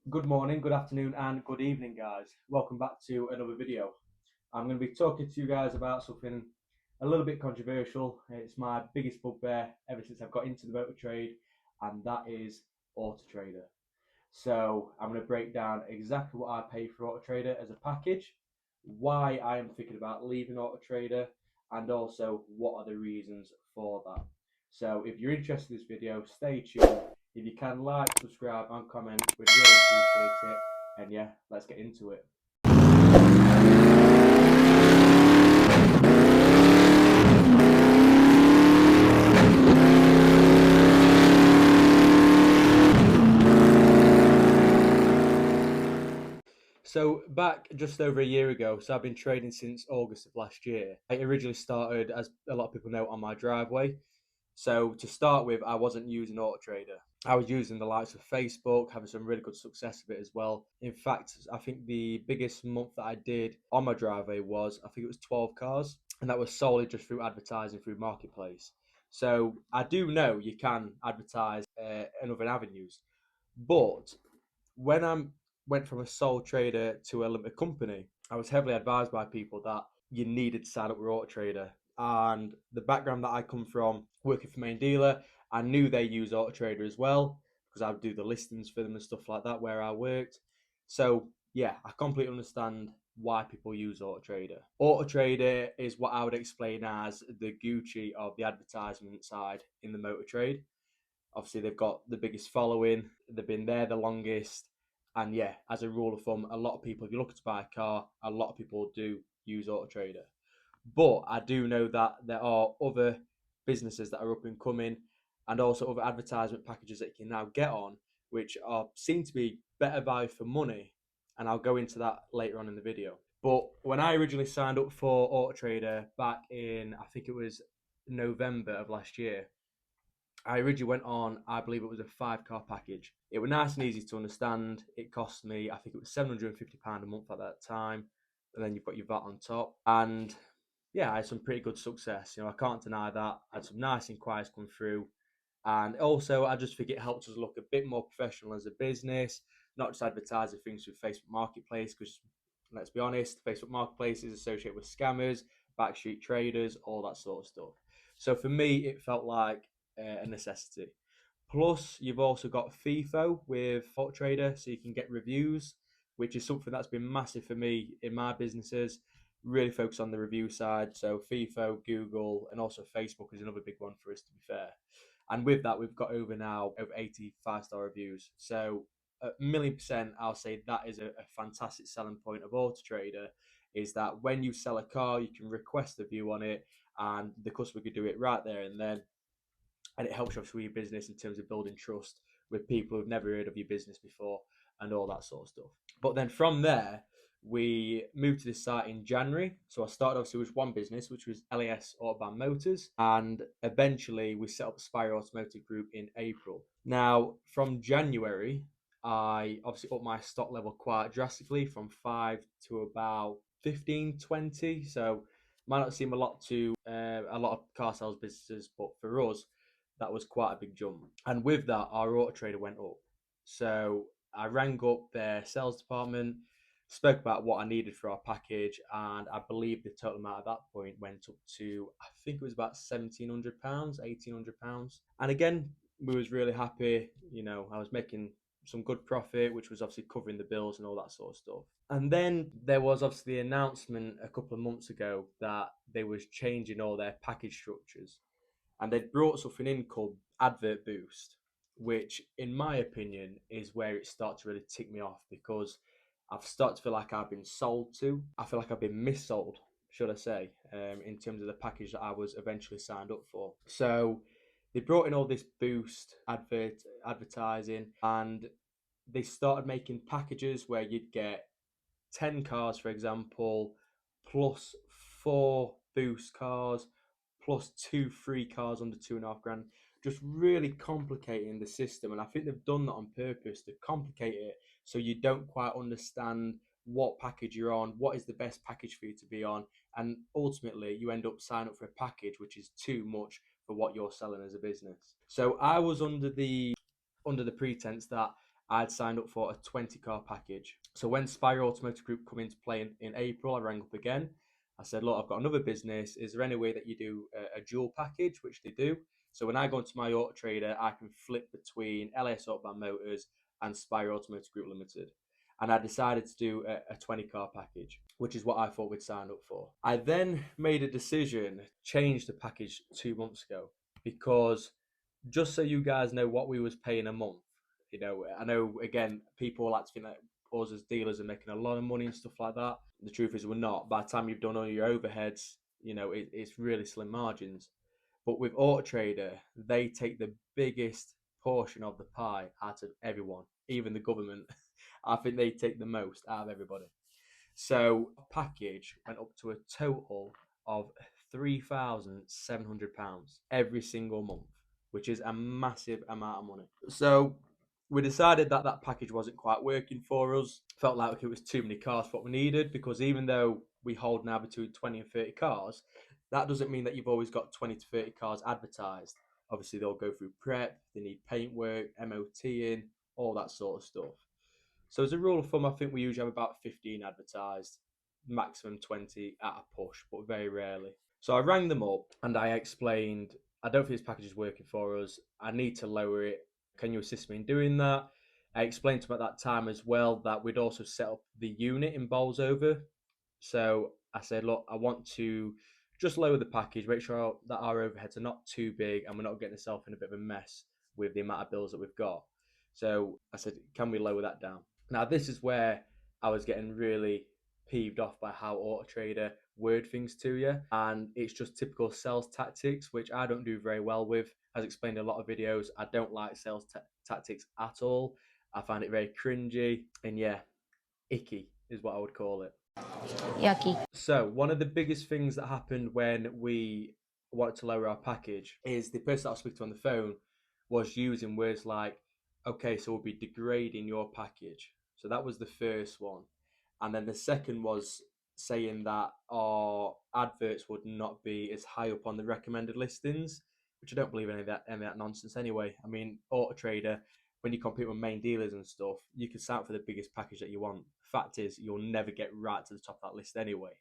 Good morning, good afternoon, and good evening, guys. Welcome back to another video. I'm going to be talking to you guys about something a little bit controversial. It's my biggest bugbear ever since I've got into the motor trade, and that is AutoTrader. So I'm going to break down exactly what I pay for AutoTrader as a package, why I am thinking about leaving AutoTrader, and also what are the reasons for that. So if you're interested in this video, stay tuned. If you can like, subscribe, and comment, we'd really appreciate it. And yeah, let's get into it. So back just over a year ago, so I've been trading since August of last year. I originally started, as a lot of people know, on my driveway. So to start with, I wasn't using AutoTrader. I was using the likes of Facebook, having some really good success with it as well. In fact, I think the biggest month that I did on my driveway was, I think it was 12 cars, and that was solely just through advertising through Marketplace. So I do know you can advertise in other avenues, but when I went from a sole trader to a limited company, I was heavily advised by people that you needed to sign up with AutoTrader. And the background that I come from, working for main dealer, I knew they use AutoTrader as well because I would do the listings for them and stuff like that where I worked. So yeah, I completely understand why people use AutoTrader. AutoTrader is what I would explain as the Gucci of the advertisement side in the motor trade. Obviously, they've got the biggest following, they've been there the longest, and yeah, as a rule of thumb, a lot of people, if you're looking to buy a car, a lot of people do use AutoTrader. But I do know that there are other businesses that are up and coming, and also other advertisement packages that you can now get on, which are seem to be better value for money. And I'll go into that later on in the video. But when I originally signed up for AutoTrader back in, I think it was November of last year, I originally went on, I believe it was a 5 car package. It was nice and easy to understand. It cost me, I think it was £750 a month at that time. And then you've got your VAT on top. And yeah, I had some pretty good success. I can't deny that. I had some nice inquiries come through. And also, I just think it helps us look a bit more professional as a business, not just advertising things through Facebook Marketplace, because let's be honest, Facebook Marketplace is associated with scammers, backstreet traders, all that sort of stuff. So for me, it felt like a necessity. Plus, you've also got FIFO with AutoTrader, so you can get reviews, which is something that's been massive for me in my businesses. Really focus on the review side. So FIFO, Google, and also Facebook is another big one for us, to be fair. And with that, we've got over 80 5-star reviews. So a million percent, I'll say that is a fantastic selling point of AutoTrader, is that when you sell a car, you can request a view on it, and the customer could do it right there and then, and it helps you with your business in terms of building trust with people who've never heard of your business before and all that sort of stuff. But then from there, we moved to this site in January. So I started obviously with one business, which was LAS Autobahn Motors, and eventually we set up Spire Automotive Group in April. Now, from January, I obviously upped my stock level quite drastically from 5 to about 15, 20. So might not seem a lot to a lot of car sales businesses, but for us, that was quite a big jump. And with that, our AutoTrader went up. So I rang up their sales department, spoke about what I needed for our package, and I believe the total amount at that point went up to, I think it was about £1,700, £1,800. And again, we was really happy. I was making some good profit, which was obviously covering the bills and all that sort of stuff. And then there was obviously the announcement a couple of months ago that they was changing all their package structures, and they'd brought something in called Advert Boost, which, in my opinion, is where it started to really tick me off, because I've started to feel like I've been sold to. I feel like I've been missold, should I say, in terms of the package that I was eventually signed up for. So they brought in all this boost advertising, and they started making packages where you'd get 10 cars, for example, plus 4 boost cars, plus 2 free cars under 2.5 grand, just really complicating the system. And I think they've done that on purpose to complicate it so you don't quite understand what package you're on, what is the best package for you to be on, and ultimately you end up signing up for a package which is too much for what you're selling as a business. So I was under the pretense that I'd signed up for a 20 car package. So when Spire Automotive Group come into play in April, I rang up again. I said, look, I've got another business. Is there any way that you do a dual package, which they do? So when I go into my AutoTrader, I can flip between LS Autobahn Motors and Spire Automotive Group Limited. And I decided to do a 20 car package, which is what I thought we'd sign up for. I then made a decision, changed the package 2 months ago, because just so you guys know what we was paying a month, I know again people like to think that us as dealers are making a lot of money and stuff like that. The truth is we're not. By the time you've done all your overheads, it's really slim margins. But with AutoTrader, they take the biggest portion of the pie out of everyone, even the government. I think they take the most out of everybody. So package went up to a total of £3,700 every single month, which is a massive amount of money. So we decided that that package wasn't quite working for us. Felt like it was too many cars for what we needed, because even though we hold now between 20 and 30 cars, that doesn't mean that you've always got 20 to 30 cars advertised. Obviously, they'll go through prep, they need paintwork, MOTing, all that sort of stuff. So as a rule of thumb, I think we usually have about 15 advertised, maximum 20 at a push, but very rarely. So I rang them up and I explained, I don't think this package is working for us. I need to lower it. Can you assist me in doing that? I explained to them at that time as well that we'd also set up the unit in Bolsover. So I said, look, I want to just lower the package, make sure that our overheads are not too big and we're not getting ourselves in a bit of a mess with the amount of bills that we've got. So I said, can we lower that down? Now, this is where I was getting really peeved off by how AutoTrader word things to you. And it's just typical sales tactics, which I don't do very well with. As explained in a lot of videos, I don't like sales tactics at all. I find it very cringy. And yeah, icky is what I would call it. Yucky. So, one of the biggest things that happened when we wanted to lower our package is the person that I was speaking to on the phone was using words like, okay, so we'll be degrading your package. So, that was the first one. And then the second was saying that our adverts would not be as high up on the recommended listings, which I don't believe any of that nonsense anyway. I mean, AutoTrader, when you compete with main dealers and stuff, you can sign up for the biggest package that you want. Fact is, you'll never get right to the top of that list anyway.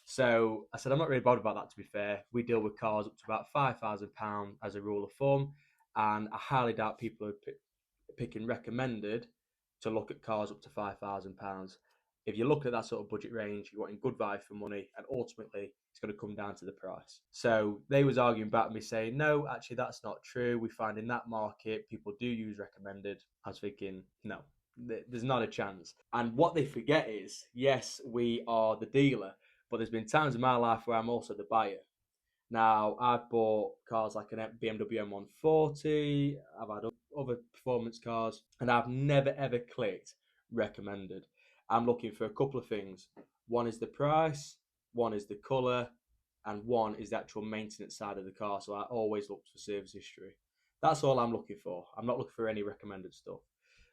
So I said, I'm not really bothered about that, to be fair. We deal with cars up to about £5,000 as a rule of thumb, and I highly doubt people are picking recommended to look at cars up to £5,000. If you look at that sort of budget range, you're wanting good value for money, and ultimately it's going to come down to the price. So they was arguing back with me saying, no, actually that's not true. We find in that market people do use recommended. I was thinking, no, there's not a chance. And what they forget is, yes, we are the dealer, but there's been times in my life where I'm also the buyer. Now, I've bought cars like an BMW M140, I've had other performance cars, and I've never ever clicked recommended. I'm looking for a couple of things. One is the price, one is the colour, and one is the actual maintenance side of the car. So I always look for service history. That's all I'm looking for. I'm not looking for any recommended stuff.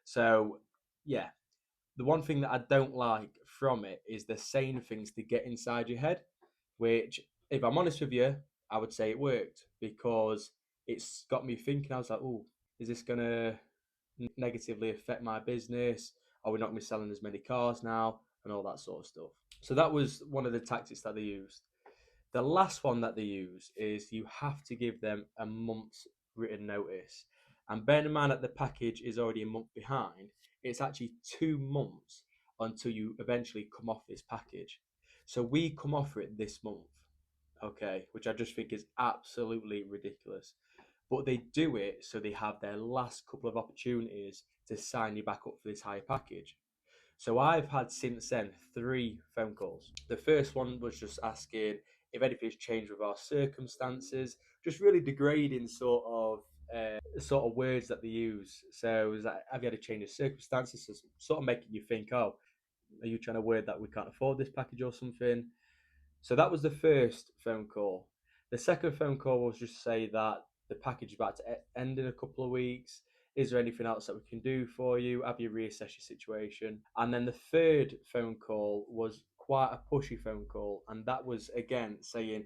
So, yeah, the one thing that I don't like from it is the saying things to get inside your head, which, if I'm honest with you, I would say it worked, because it's got me thinking. I was like, oh, is this going to negatively affect my business? Are we not going to be selling as many cars now? And all that sort of stuff. So that was one of the tactics that they used. The last one that they use is you have to give them a month's written notice. And bearing in mind that the package is already a month behind, it's actually 2 months until you eventually come off this package. So we come off it this month, okay, which I just think is absolutely ridiculous. But they do it so they have their last couple of opportunities to sign you back up for this higher package. So I've had since then 3 phone calls. The first one was just asking if anything's changed with our circumstances, just really degrading sort of words that they use. So is that, have you had a change of circumstances? So sort of making you think, oh, are you trying to word that we can't afford this package or something? So that was the first phone call. The second phone call was just to say that the package is about to end in a couple of weeks. Is there anything else that we can do for you? Have you reassessed your situation? And then the third phone call was quite a pushy phone call. And that was again saying,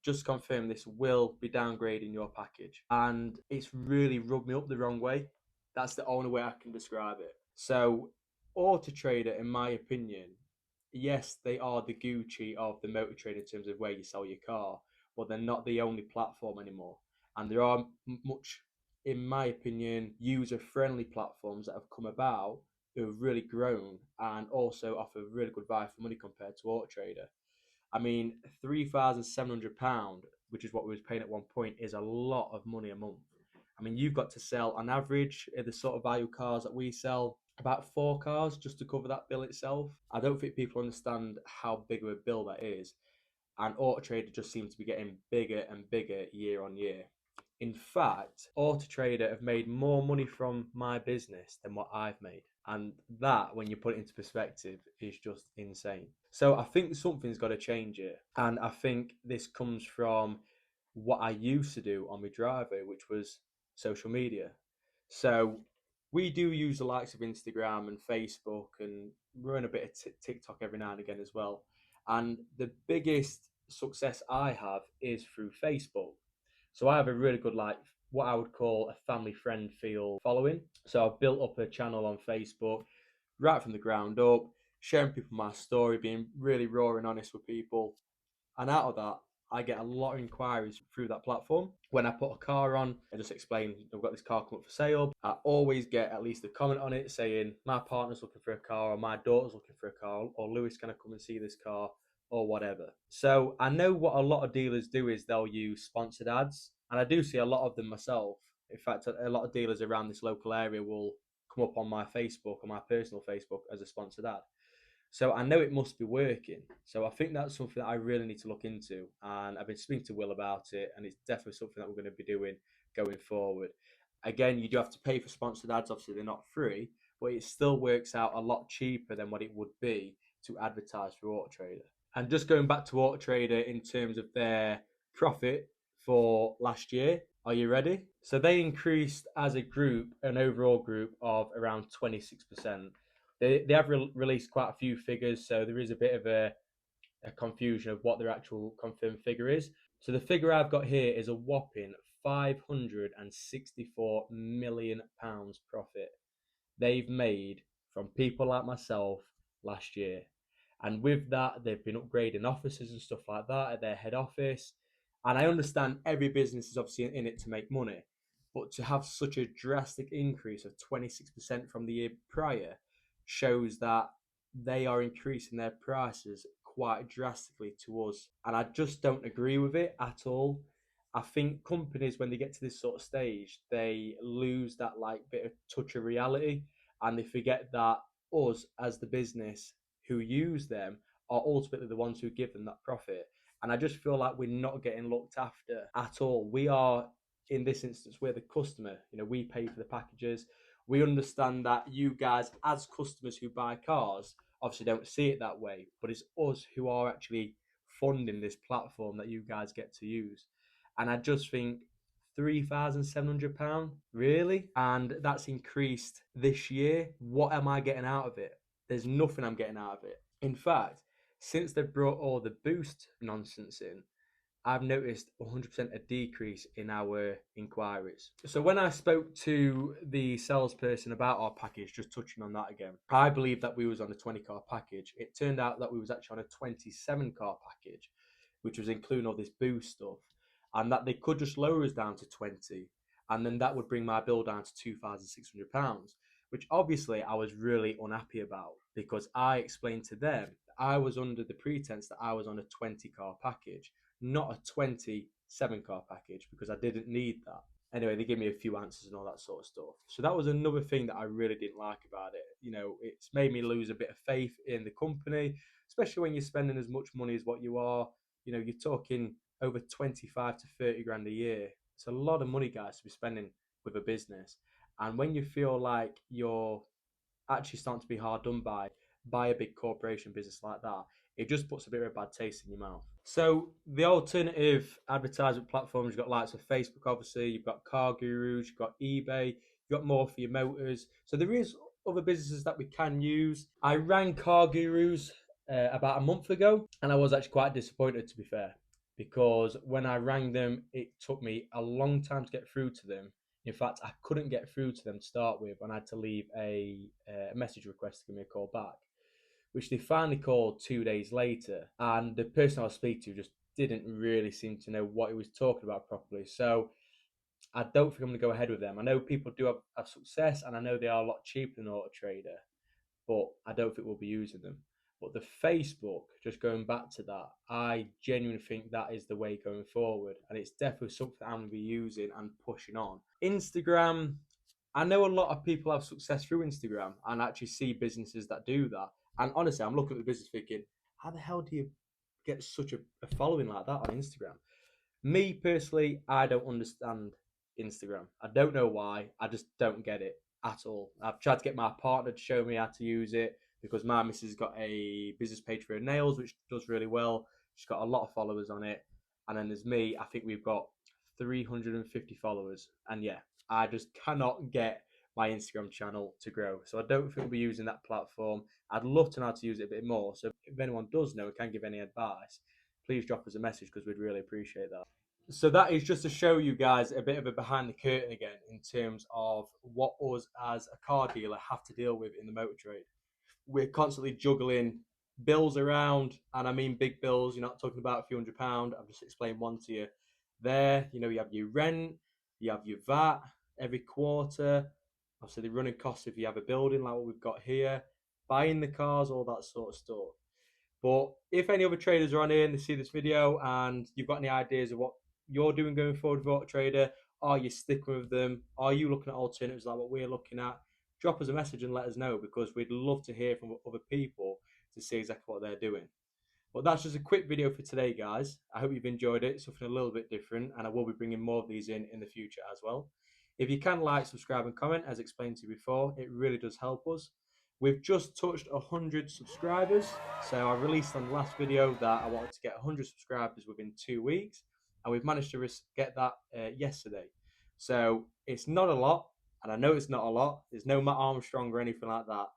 just confirm this will be downgrading your package. And it's really rubbed me up the wrong way. That's the only way I can describe it. So, AutoTrader, in my opinion, yes, they are the Gucci of the motor trade in terms of where you sell your car, but they're not the only platform anymore. And there are much, in my opinion, user-friendly platforms that have come about who have really grown and also offer really good value for money compared to AutoTrader. I mean, £3,700, which is what we was paying at one point, is a lot of money a month. I mean, you've got to sell on average the sort of value cars that we sell, about 4 cars just to cover that bill itself. I don't think people understand how big of a bill that is, and AutoTrader just seems to be getting bigger and bigger year on year. In fact, AutoTrader have made more money from my business than what I've made. And that, when you put it into perspective, is just insane. So I think something's got to change here. And I think this comes from what I used to do on my driveway, which was social media. So we do use the likes of Instagram and Facebook and run a bit of TikTok every now and again as well. And the biggest success I have is through Facebook. So I have a really good, like, what I would call a family friend feel following. So I've built up a channel on Facebook right from the ground up, sharing people my story, being really raw and honest with people. And out of that, I get a lot of inquiries through that platform. When I put a car on, I just explain I've got this car come up for sale. I always get at least a comment on it saying my partner's looking for a car, or my daughter's looking for a car, or Lewis, can I come and see this car, or whatever. So I know what a lot of dealers do is they'll use sponsored ads, and I do see a lot of them myself. In fact, a lot of dealers around this local area will come up on my Facebook or my personal Facebook as a sponsored ad. So I know it must be working. So I think that's something that I really need to look into. And I've been speaking to Will about it, and it's definitely something that we're going to be doing going forward. Again, you do have to pay for sponsored ads. Obviously, they're not free, but it still works out a lot cheaper than what it would be to advertise through AutoTrader. And just going back to AutoTrader in terms of their profit for last year, are you ready? So they increased as a group, an overall group of around 26%. They have released quite a few figures, so there is a bit of a confusion of what their actual confirmed figure is. So the figure I've got here is a whopping £564 million profit they've made from people like myself last year. And with that, they've been upgrading offices and stuff like that at their head office. And I understand every business is obviously in it to make money, but to have such a drastic increase of 26% from the year prior shows that they are increasing their prices quite drastically to us. And I just don't agree with it at all. I think companies, when they get to this sort of stage, they lose that like bit of touch of reality, and they forget that us as the business who use them are ultimately the ones who give them that profit. And I just feel like we're not getting looked after at all. We are, in this instance, we're the customer. We pay for the packages. We understand that you guys, as customers who buy cars, obviously don't see it that way, but it's us who are actually funding this platform that you guys get to use. And I just think £3,700, really? And that's increased this year. What am I getting out of it? There's nothing I'm getting out of it. In fact, since they brought all the boost nonsense in, I've noticed 100% a decrease in our inquiries. So when I spoke to the salesperson about our package, just touching on that again, I believe that we was on a 20-car package. It turned out that we was actually on a 27-car package, which was including all this boost stuff, and that they could just lower us down to 20, and then that would bring my bill down to £2,600, which obviously I was really unhappy about, because I explained to them that I was under the pretense that I was on a 20-car package, not a 27-car package, because I didn't need that. Anyway, they gave me a few answers and all that sort of stuff. So that was another thing that I really didn't like about it. It's made me lose a bit of faith in the company, especially when you're spending as much money as what you are. You're talking over 25 to 30 grand a year. It's a lot of money, guys, to be spending with a business. And when you feel like you're actually starting to be hard done by a big corporation business like that, it just puts a bit of a bad taste in your mouth. So the alternative advertisement platforms, you've got likes of Facebook, obviously, you've got Car Gurus, you've got eBay, you've got more for your motors. So there is other businesses that we can use. I rang Car Gurus about a month ago, and I was actually quite disappointed, to be fair, because when I rang them, it took me a long time to get through to them, In fact, I couldn't get through to them to start with, and I had to leave a message request to give me a call back, which they finally called 2 days later. And the person I was speaking to just didn't really seem to know what he was talking about properly. So I don't think I'm going to go ahead with them. I know people do have success, and I know they are a lot cheaper than AutoTrader, but I don't think we'll be using them. But the Facebook, just going back to that, I genuinely think that is the way going forward, and it's definitely something I'm going to be using and pushing on. Instagram, I know a lot of people have success through Instagram and actually see businesses that do that. And honestly, I'm looking at the business thinking, how the hell do you get such a following like that on Instagram? Me personally, I don't understand Instagram. I don't know why. I just don't get it at all. I've tried to get my partner to show me how to use it because my missus has got a business page for her nails, which does really well. She's got a lot of followers on it. And then there's me. I think we've got 350 followers. And yeah, I just cannot get my Instagram channel to grow. So I don't think we'll be using that platform. I'd love to know how to use it a bit more. So if anyone does know and can give any advice, please drop us a message because we'd really appreciate that. So that is just to show you guys a bit of a behind the curtain again in terms of what us as a car dealer have to deal with in the motor trade. We're constantly juggling bills around, and I mean big bills. You're not talking about a few £100. I've just explained one to you there. You know, you have your rent, you have your VAT every quarter, obviously the running costs if you have a building like what we've got here, buying the cars, all that sort of stuff. But if any other traders are on here and they see this video and you've got any ideas of what you're doing going forward with AutoTrader, are you sticking with them? Are you looking at alternatives like what we're looking at? Drop us a message and let us know because we'd love to hear from other people to see exactly what they're doing. But that's just a quick video for today, guys. I hope you've enjoyed it. Something a little bit different, and I will be bringing more of these in the future as well. If you can like, subscribe, and comment, as explained to you before, it really does help us. We've just touched 100 subscribers. So I released on the last video that I wanted to get 100 subscribers within 2 weeks, and we've managed to get that yesterday. So it's not a lot, and I know it's not a lot. There's no Matt Armstrong or anything like that,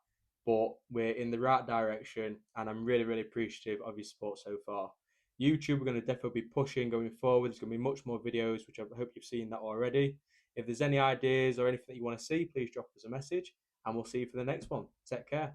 but we're in the right direction, and I'm really, really appreciative of your support so far. YouTube, we're going to definitely be pushing going forward. There's going to be much more videos, which I hope you've seen that already. If there's any ideas or anything that you want to see, please drop us a message, and we'll see you for the next one. Take care.